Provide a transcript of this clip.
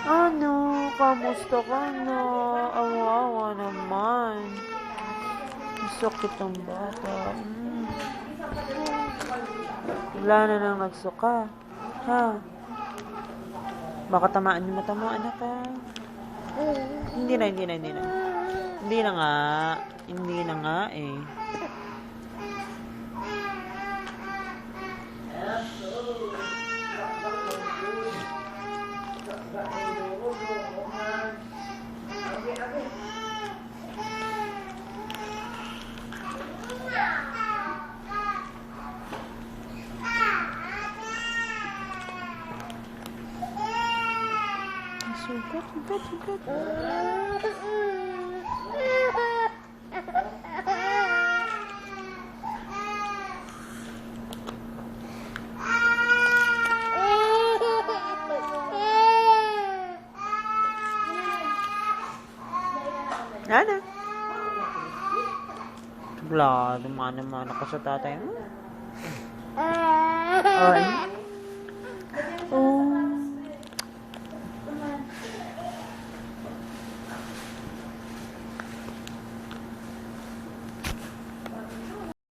Ano? Kamusta ka na? Awawa naman. Sakit ang bata. Wala na nang nagsuka. Ha? Baka tamaan yung mata mo, anak ka. Hindi na. Hindi na nga. Hindi na nga eh. Sugat. Ano? Wala, dumana-mana ka sa tatay mo. Oh,